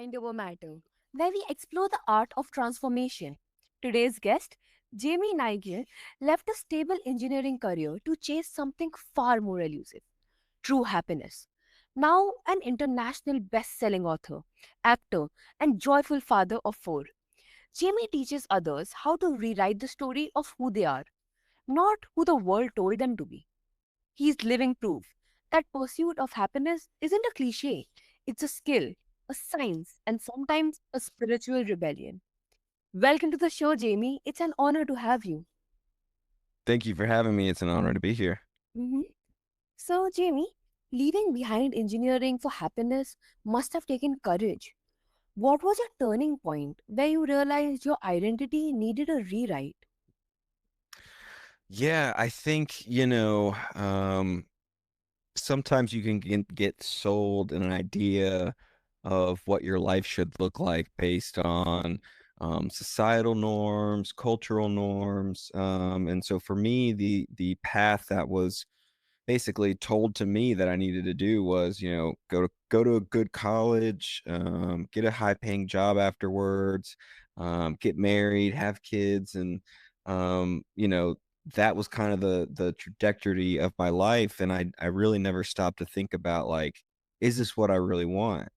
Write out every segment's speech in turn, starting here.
Mind Over Matter, where we explore the art of transformation. Today's guest, Jamie Naegele, left a stable engineering career to chase something far more elusive: true happiness. Now, an international best selling author, actor, and joyful father of four, Jamie teaches others how to rewrite the story of who they are, not who the world told them to be. He's living proof that pursuit of happiness isn't a cliche, it's a skill, a science, and sometimes a spiritual rebellion. Welcome to the show, Jamie. It's an honor to have you. Thank you for having me. It's an honor to be here. Mhm. So, Jamie, leaving behind engineering for happiness must have taken courage. What was your turning point where you realized your identity needed a rewrite? Yeah, I think, sometimes you can get sold an idea of what your life should look like based on societal norms, cultural norms. And so for me, the path that was basically told to me that I needed to do was, go to a good college, get a high paying job afterwards, get married, have kids, and that was kind of the trajectory of my life. And I really never stopped to think about, like, is this what I really want?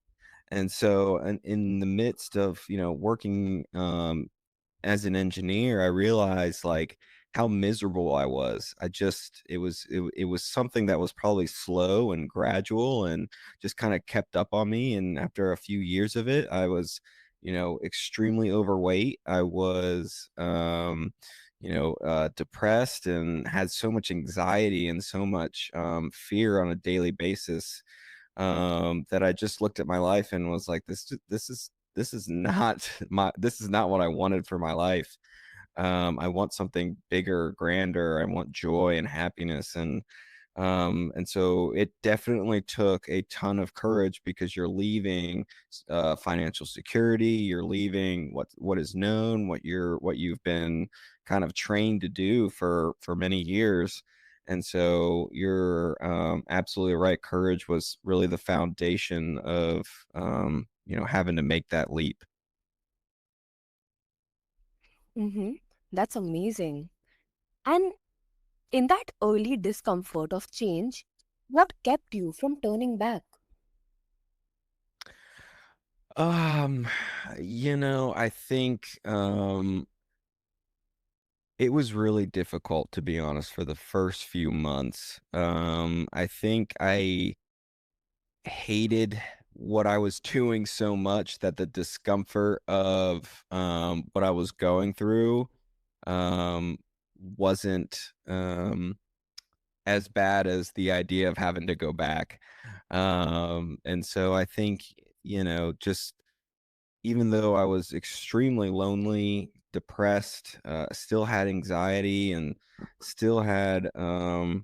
And so, and in the midst of working as an engineer, I realized, like, how miserable I was. It was something that was probably slow and gradual and just kind of kept up on me. And after a few years of it, I was, extremely overweight. I was, depressed and had so much anxiety and so much fear on a daily basis, that I just looked at my life and was like, this is not this is not what I wanted for my life. I want something bigger, grander. I want joy and happiness. And so it definitely took a ton of courage, because you're leaving financial security, you're leaving what is known, what you've been kind of trained to do for many years. And so you're absolutely right. Courage was really the foundation of having to make that leap. Mm-hmm. That's amazing. And in that early discomfort of change, what kept you from turning back? Um, I think it was really difficult, to be honest, for the first few months. I think I hated what I was doing so much that the discomfort of what I was going through um wasn't as bad as the idea of having to go back. And so I think, just even though I was extremely lonely, depressed, still had anxiety, and still had a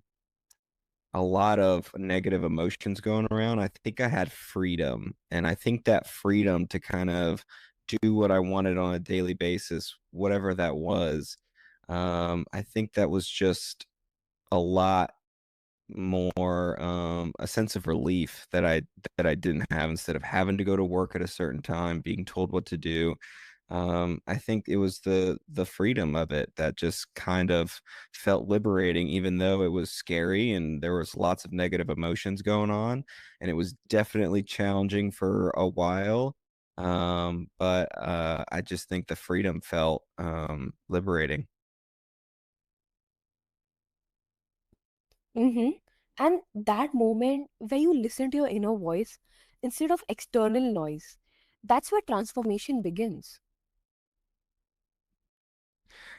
lot of negative emotions going around, I think I had freedom. And I think that freedom to kind of do what I wanted on a daily basis, whatever that was, I think that was just a lot more, a sense of relief that I didn't have, instead of having to go to work at a certain time, being told what to do. I think it was the freedom of it that just kind of felt liberating, even though it was scary and there was lots of negative emotions going on, and it was definitely challenging for a while. But I just think the freedom felt liberating. Mm-hmm. And that moment where you listen to your inner voice instead of external noise, that's where transformation begins.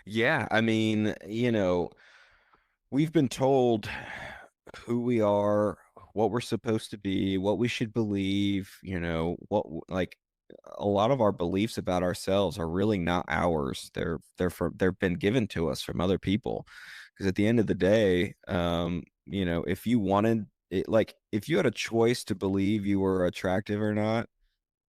Yeah, I mean, we've been told who we are, what we're supposed to be, what we should believe, like, a lot of our beliefs about ourselves are really not ours. They've been given to us from other people. Because at the end of the day, if you wanted it, like, if you had a choice to believe you were attractive or not,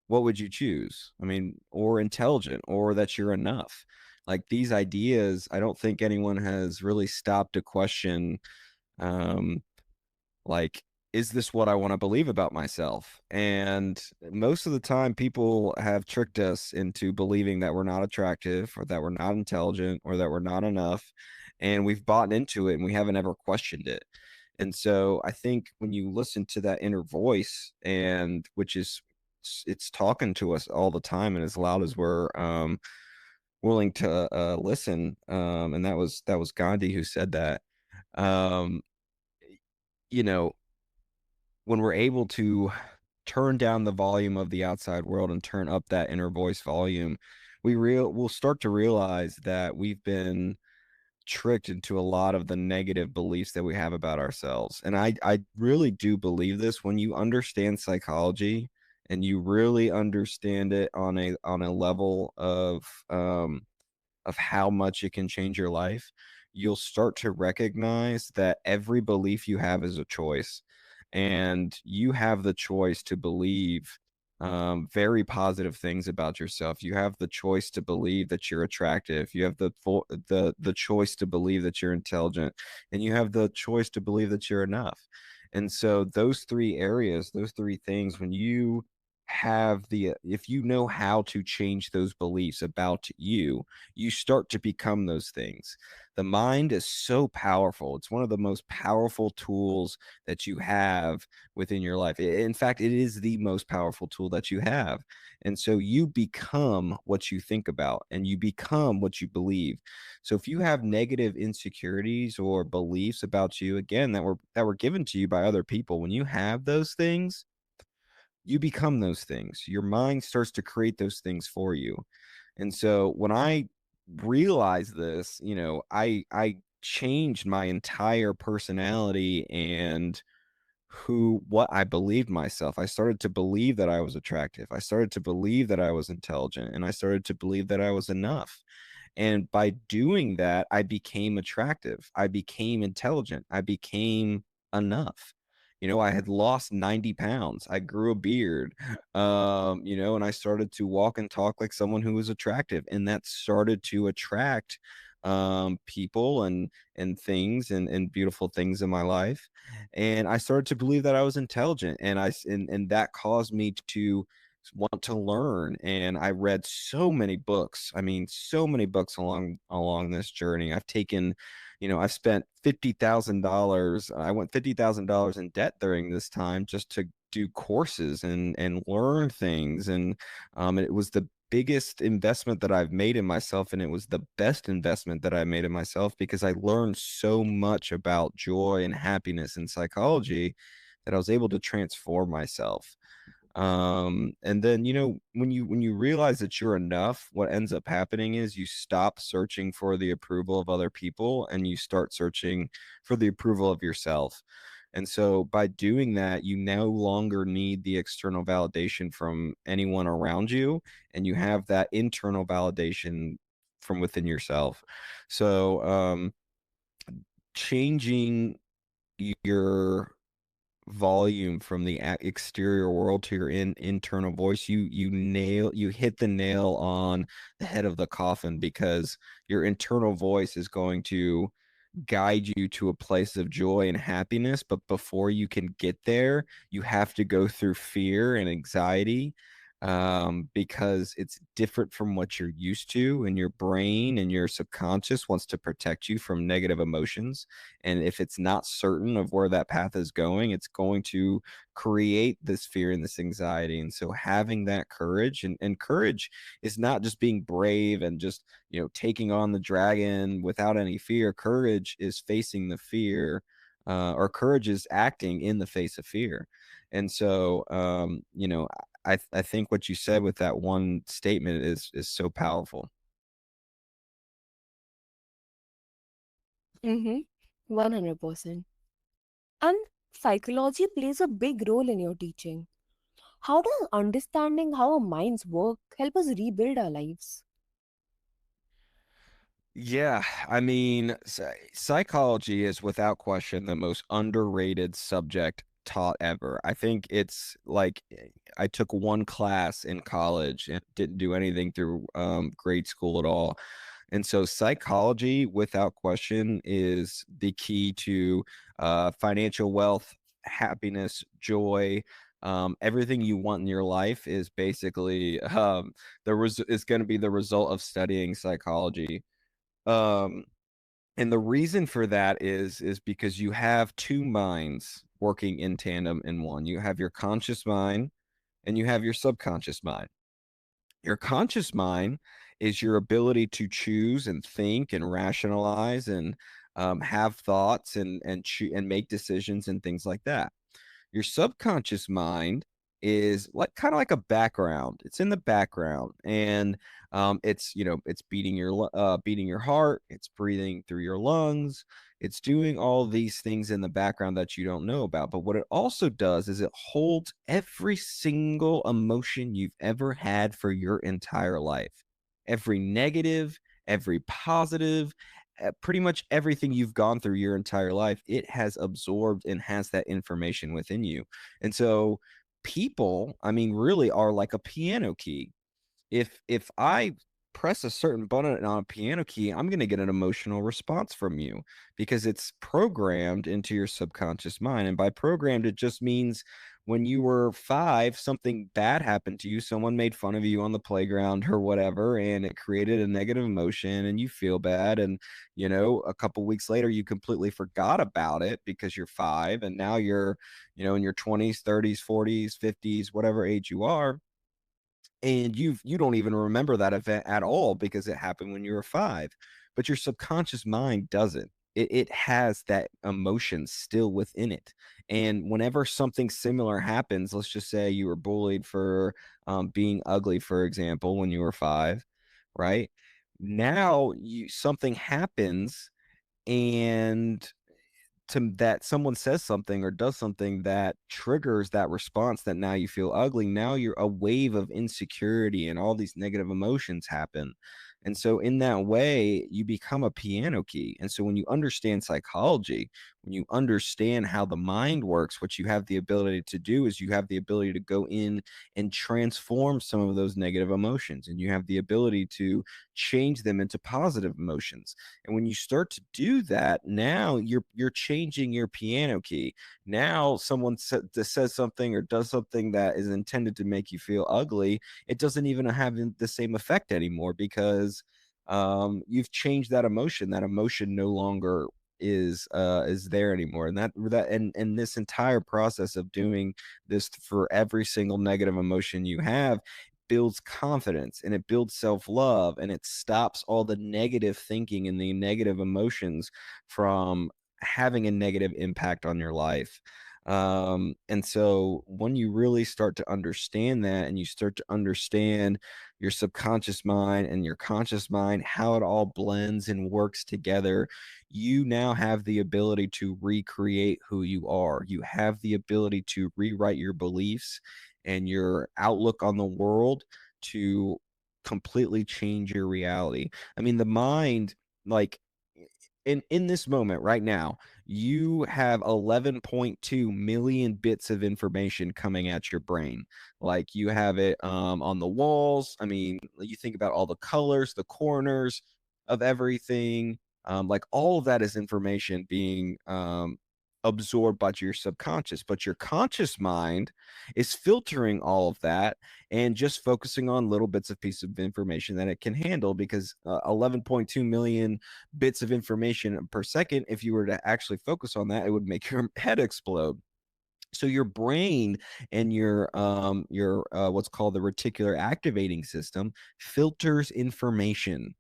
what would you choose? I mean, or intelligent, or that you're enough. Like, these ideas, I don't think anyone has really stopped to question, um, like, is this what I want to believe about myself? And most of the time, people have tricked us into believing that we're not attractive or that we're not intelligent or that we're not enough. And we've bought into it and we haven't ever questioned it. And so I think when you listen to that inner voice, and which is it's talking to us all the time and as loud as we're willing to listen. And that was Gandhi who said that. Um, you know, when we're able to turn down the volume of the outside world and turn up that inner voice volume, we'll start to realize that we've been tricked into a lot of the negative beliefs that we have about ourselves. And I really do believe this. When you understand psychology and you really understand it on a level of how much it can change your life, you'll start to recognize that every belief you have is a choice. And you have the choice to believe very positive things about yourself. You have the choice to believe that you're attractive. You have the choice to believe that you're intelligent, and you have the choice to believe that you're enough. And so those three areas, those three things, when you have if you know how to change those beliefs about you, you start to become those things. The mind is so powerful. It's one of the most powerful tools that you have within your life. In fact, it is the most powerful tool that you have. And so you become what you think about and you become what you believe. So if you have negative insecurities or beliefs about you, again, that were given to you by other people, when you have those things, you become those things. Your mind starts to create those things for you. And so when I realized this, I changed my entire personality and what I believed myself. I started to believe that I was attractive. I started to believe that I was intelligent, and I started to believe that I was enough. And by doing that, I became attractive. I became intelligent. I became enough. I had lost 90 pounds. I grew a beard, and I started to walk and talk like someone who was attractive. And that started to attract people and things and beautiful things in my life. And I started to believe that I was intelligent. And that caused me to want to learn. And I read so many books. I mean, so many books along this journey. I've spent $50,000. I went $50,000 in debt during this time just to do courses and learn things. And it was the biggest investment that I've made in myself, and it was the best investment that I made in myself because I learned so much about joy and happiness and psychology that I was able to transform myself. And then when you realize that you're enough, what ends up happening is you stop searching for the approval of other people and you start searching for the approval of yourself. And so by doing that, you no longer need the external validation from anyone around you, and you have that internal validation from within yourself. So changing your volume from the exterior world to your internal voice, you hit the nail on the head of the coffin, because your internal voice is going to guide you to a place of joy and happiness. But before you can get there, you have to go through fear and anxiety, because it's different from what you're used to. And your brain and your subconscious wants to protect you from negative emotions. And if it's not certain of where that path is going, it's going to create this fear and this anxiety. And so having that courage, and courage is not just being brave and just taking on the dragon without any fear. Courage is facing the fear, or courage is acting in the face of fear. And so, I think what you said with that one statement is so powerful. Mm-hmm. 100%. And psychology plays a big role in your teaching. How does understanding how our minds work help us rebuild our lives? Yeah, I mean, psychology is without question the most underrated subject taught ever. I think it's like I took one class in college and didn't do anything through grade school at all. And so psychology, without question, is the key to financial wealth, happiness, joy, everything you want in your life is basically is going to be the result of studying psychology. Um, and the reason for that is because you have two minds working in tandem in one. You have your conscious mind and you have your subconscious mind. Your conscious mind is your ability to choose and think and rationalize and have thoughts and make decisions and things like that. Your subconscious mind is like kind of like a background. It's in the background, and it's it's beating your heart. It's breathing through your lungs. It's doing all these things in the background that you don't know about. But what it also does is it holds every single emotion you've ever had for your entire life, every negative, every positive, pretty much everything you've gone through your entire life, it has absorbed and has that information within you. And so people, I mean, really are like a piano key. If I press a certain button on a piano key, I'm going to get an emotional response from you because it's programmed into your subconscious mind. And by programmed, it just means when you were 5, something bad happened to you. Someone made fun of you on the playground or whatever, and it created a negative emotion, and you feel bad. And a couple weeks later, you completely forgot about it because you're 5, and now you're, in your 20s, 30s, 40s, 50s, whatever age you are, and you don't even remember that event at all because it happened when you were 5, but your subconscious mind doesn't. It has that emotion still within it, and whenever something similar happens, let's just say you were bullied for being ugly, for example, when you were 5, right? Now you something happens, and to that someone says something or does something that triggers that response, that now you feel ugly, now you're a wave of insecurity and all these negative emotions happen. And so in that way you become a piano key. And so when you understand psychology, when you understand how the mind works, what you have the ability to do is you have the ability to go in and transform some of those negative emotions, and you have the ability to change them into positive emotions. And when you start to do that, now you're changing your piano key. Now someone that says something or does something that is intended to make you feel ugly, it doesn't even have the same effect anymore because you've changed that emotion. That emotion no longer is there anymore. And and this entire process of doing this for every single negative emotion you have builds confidence, and it builds self-love, and it stops all the negative thinking and the negative emotions from having a negative impact on your life. And so when you really start to understand that, and you start to understand your subconscious mind and your conscious mind, how it all blends and works together, you now have the ability to recreate who you are. You have the ability to rewrite your beliefs and your outlook on the world to completely change your reality. I mean, the mind, like in this moment right now, you have 11.2 million bits of information coming at your brain. Like you have it on the walls. I mean, you think about all the colors, the corners of everything. Like all of that is information being absorbed by your subconscious, but your conscious mind is filtering all of that and just focusing on little bits of piece of information that it can handle, because 11.2 million bits of information per second, if you were to actually focus on that, it would make your head explode. So your brain and your what's called the reticular activating system filters information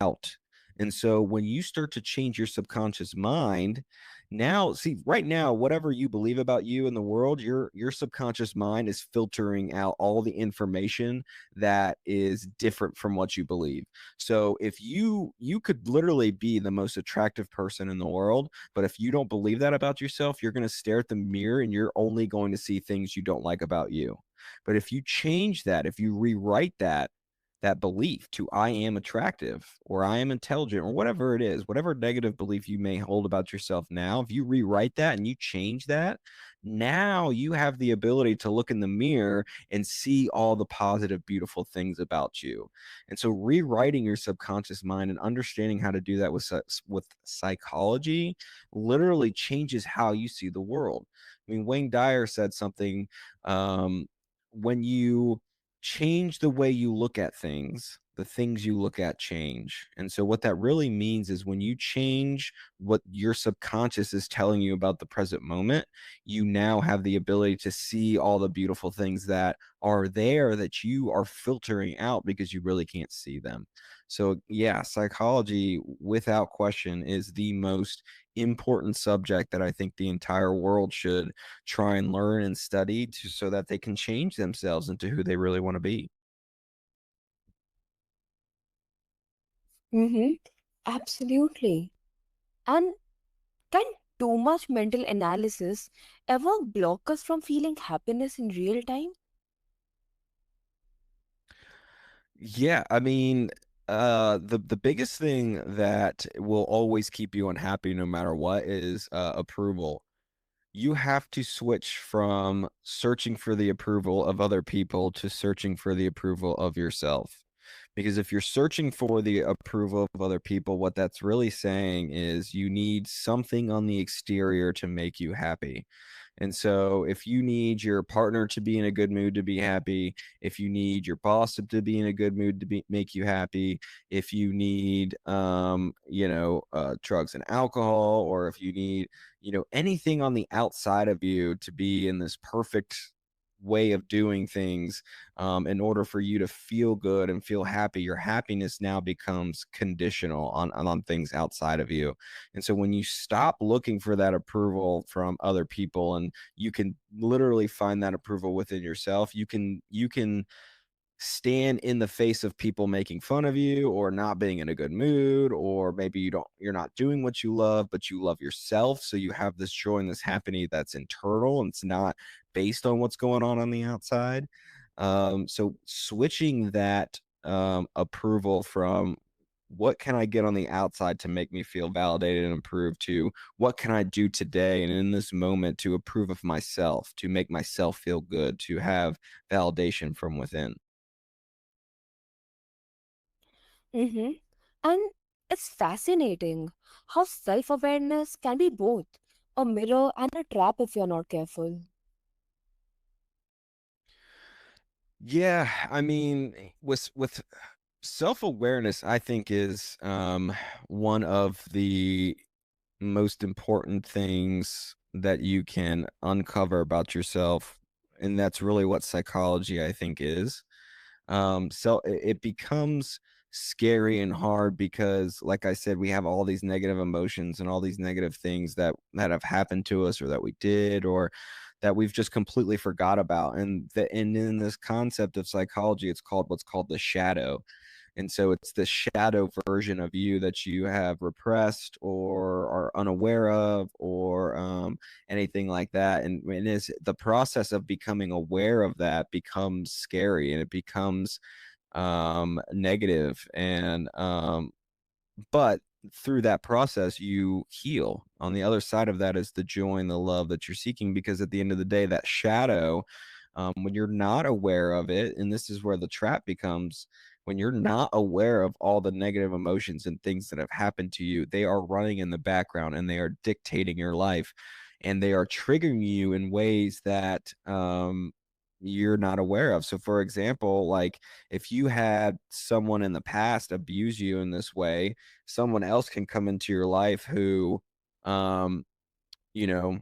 out. And so when you start to change your subconscious mind, now see, right now, whatever you believe about you in the world, your subconscious mind is filtering out all the information that is different from what you believe. So if you could literally be the most attractive person in the world, but if you don't believe that about yourself, you're going to stare at the mirror and you're only going to see things you don't like about you. But if you change that, if you rewrite that, that belief to I am attractive or I am intelligent or whatever it is, whatever negative belief you may hold about yourself now, if you rewrite that and you change that, now you have the ability to look in the mirror and see all the positive, beautiful things about you. And so rewriting your subconscious mind and understanding how to do that with psychology literally changes how you see the world. I mean, Wayne Dyer said something, when you change the way you look at things, the things you look at change. And so what that really means is when you change what your subconscious is telling you about the present moment, you now have the ability to see all the beautiful things that are there that you are filtering out because you really can't see them. So yeah, psychology without question is the most important subject that I think the entire world should try and learn and study so that they can change themselves into who they really want to be. Mm-hmm. Absolutely. And can too much mental analysis ever block us from feeling happiness in real time? Yeah, I mean, the biggest thing that will always keep you unhappy no matter what is approval. You have to switch from searching for the approval of other people to searching for the approval of yourself. Because if you're searching for the approval of other people, what that's really saying is you need something on the exterior to make you happy. And so if you need your partner to be in a good mood to be happy, if you need your boss to be in a good mood to make you happy, if you need drugs and alcohol, or if you need, anything on the outside of you to be in this perfect way of doing things, in order for you to feel good and feel happy, your happiness now becomes conditional on things outside of you. And so when you stop looking for that approval from other people and you can literally find that approval within yourself, you can stand in the face of people making fun of you or not being in a good mood, or maybe you're not doing what you love, but you love yourself, so you have this joy and this happiness that's internal and it's not based on what's going on the outside. So switching that approval from what can I get on the outside to make me feel validated and approved to what can I do today and in this moment to approve of myself, to make myself feel good, to have validation from within. Mm-hmm. And it's fascinating how self awareness can be both a mirror and a trap if you're not careful. Yeah, I mean, with self-awareness, I think is one of the most important things that you can uncover about yourself, and that's really what psychology I think is. So it becomes scary and hard because, like I said, we have all these negative emotions and all these negative things that have happened to us or that we did or that we've just completely forgot about. And in this concept of psychology, it's called what's called the shadow. And so it's the shadow version of you that you have repressed or are unaware of, or anything like that. And is the process of becoming aware of that becomes scary and it becomes negative. And but through that process, you heal. On the other side of that is the joy and the love that you're seeking, because at the end of the day, that shadow, when you're not aware of it, and this is where the trap becomes, when you're not aware of all the negative emotions and things that have happened to you, they are running in the background and they are dictating your life and they are triggering you in ways that you're not aware of. So, for example, like if you had someone in the past abuse you in this way, someone else can come into your life um, you know,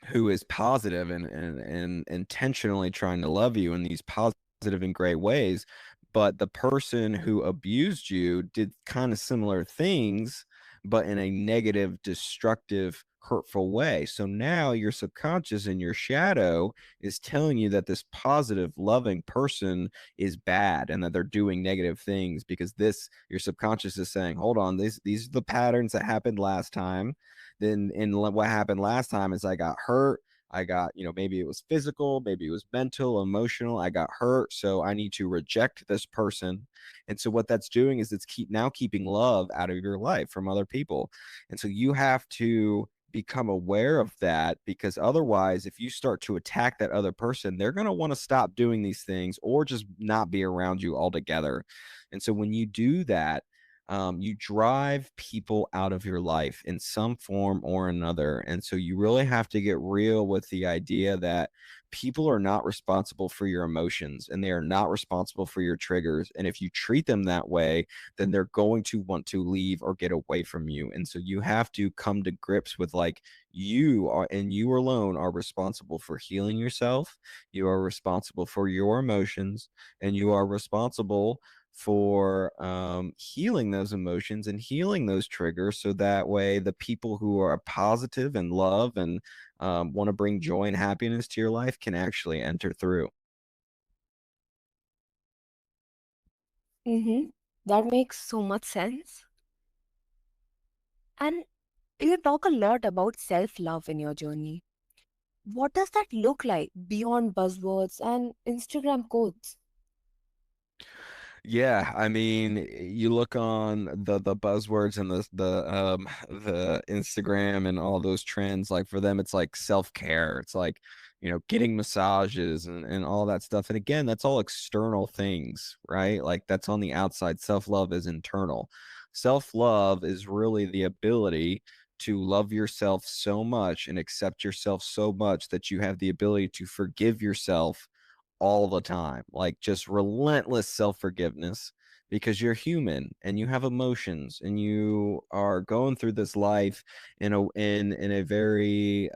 who is positive and intentionally trying to love you in these positive and great ways. But the person who abused you did kind of similar things, but in a negative, destructive, hurtful way. So now your subconscious and your shadow is telling you that this positive, loving person is bad and that they're doing negative things because this your subconscious is saying, hold on, these are the patterns that happened last time. Then what happened last time is I got hurt. I got, maybe it was physical, maybe it was mental, emotional. I got hurt. So I need to reject this person. And so what that's doing is it's keeping love out of your life from other people. And so you have to become aware of that, because otherwise, if you start to attack that other person, they're going to want to stop doing these things or just not be around you altogether. And so when you do that, you drive people out of your life in some form or another. And so you really have to get real with the idea that people are not responsible for your emotions and they are not responsible for your triggers. And if you treat them that way, then they're going to want to leave or get away from you. And so you have to come to grips with, like, you are, and you alone are responsible for healing yourself. You are responsible for your emotions, and you are responsible for healing those emotions and healing those triggers, so that way the people who are positive and love and want to bring joy and happiness to your life can actually enter through. Mm-hmm. That makes so much sense. And you talk a lot about self love in your journey. What does that look like beyond buzzwords and Instagram quotes? Yeah, I mean, you look on the buzzwords and the Instagram and all those trends, like for them it's like self-care. It's like, getting massages and all that stuff. And again, that's all external things, right? Like that's on the outside. Self-love is internal. Self-love is really the ability to love yourself so much and accept yourself so much that you have the ability to forgive yourself all the time, like just relentless self-forgiveness, because you're human and you have emotions and you are going through this life in a very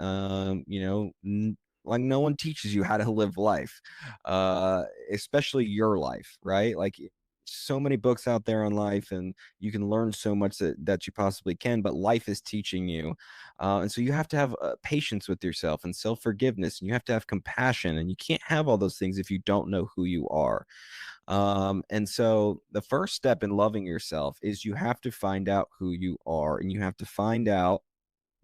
like no one teaches you how to live life, especially your life, right? Like so many books out there on life, and you can learn so much that you possibly can, but life is teaching you. And so you have to have patience with yourself and self forgiveness, and you have to have compassion. And you can't have all those things if you don't know who you are. And so the first step in loving yourself is you have to find out who you are, and you have to find out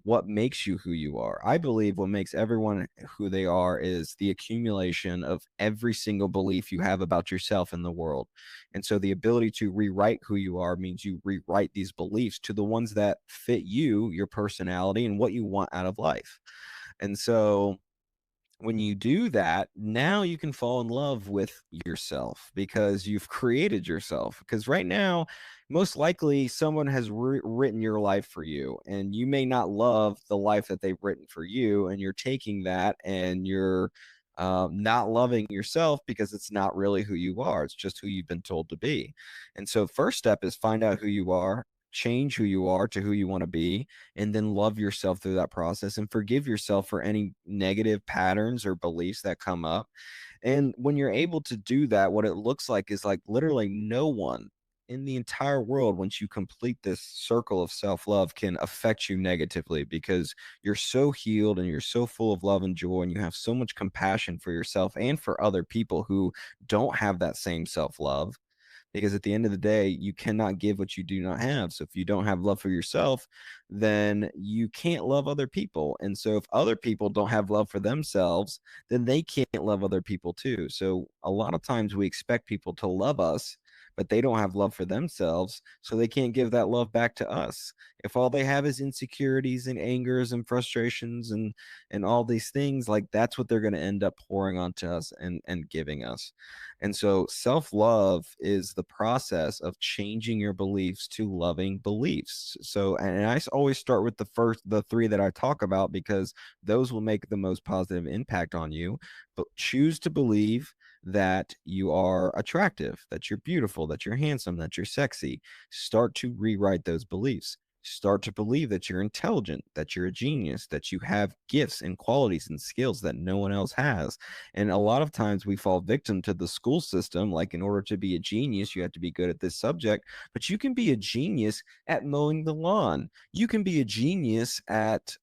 what makes you who you are. I believe what makes everyone who they are is the accumulation of every single belief you have about yourself in the world. And so the ability to rewrite who you are means you rewrite these beliefs to the ones that fit you, your personality, and what you want out of life. And so when you do that, now you can fall in love with yourself because you've created yourself. Because right now, most likely someone has written your life for you, and you may not love the life that they've written for you. And you're taking that and you're not loving yourself because it's not really who you are. It's just who you've been told to be. And so, first step is find out who you are, change who you are to who you want to be, and then love yourself through that process and forgive yourself for any negative patterns or beliefs that come up. And when you're able to do that, what it looks like is like literally no one in the entire world, once you complete this circle of self-love, can affect you negatively, because you're so healed and you're so full of love and joy, and you have so much compassion for yourself and for other people who don't have that same self-love. Because at the end of the day, you cannot give what you do not have. So if you don't have love for yourself, then you can't love other people. And so if other people don't have love for themselves, then they can't love other people too. So a lot of times we expect people to love us, but they don't have love for themselves, so they can't give that love back to us. If all they have is insecurities and angers and frustrations and all these things, like that's what they're going to end up pouring onto us and giving us. And so self love is the process of changing your beliefs to loving beliefs. So, and always start with the three that I talk about, because those will make the most positive impact on you. But choose to believe that you are attractive, that you're beautiful, that you're handsome, that you're sexy. Start to rewrite those beliefs. Start to believe that you're intelligent, that you're a genius, that you have gifts and qualities and skills that no one else has. And a lot of times we fall victim to the school system. Like, in order to be a genius, you have to be good at this subject, but you can be a genius at mowing the lawn. You can be a genius at,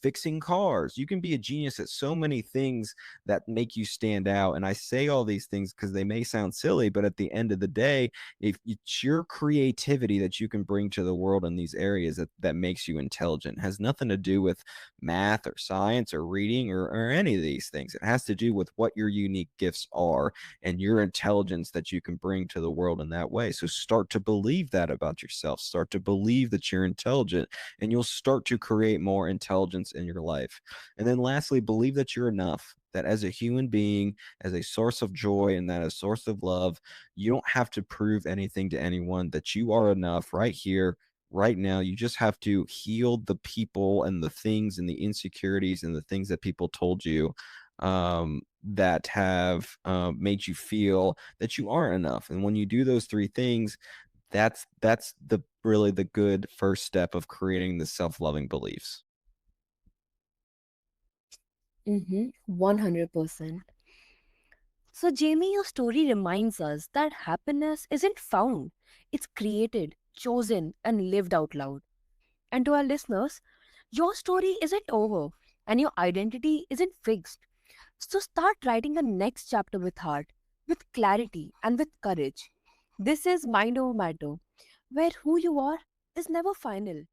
fixing cars. You can be a genius at so many things that make you stand out. And I say all these things because they may sound silly, but at the end of the day, if it's your creativity that you can bring to the world in these areas that makes you intelligent. It has nothing to do with math or science or reading or any of these things. It has to do with what your unique gifts are and your intelligence that you can bring to the world in that way. So start to believe that about yourself. Start to believe that you're intelligent, and you'll start to create more intelligence in your life. And then lastly, believe that you're enough. That as a human being, as a source of joy and that a source of love, you don't have to prove anything to anyone, that you are enough right here, right now. You just have to heal the people and the things and the insecurities and the things that people told you, that have made you feel that you aren't enough. And when you do those three things, that's the really the good first step of creating the self-loving beliefs. 100%. So, Jamie, your story reminds us that happiness isn't found, it's created, chosen, and lived out loud. And to our listeners, your story isn't over and your identity isn't fixed. So, start writing the next chapter with heart, with clarity, and with courage. This is Mind Over Matter, where who you are is never final.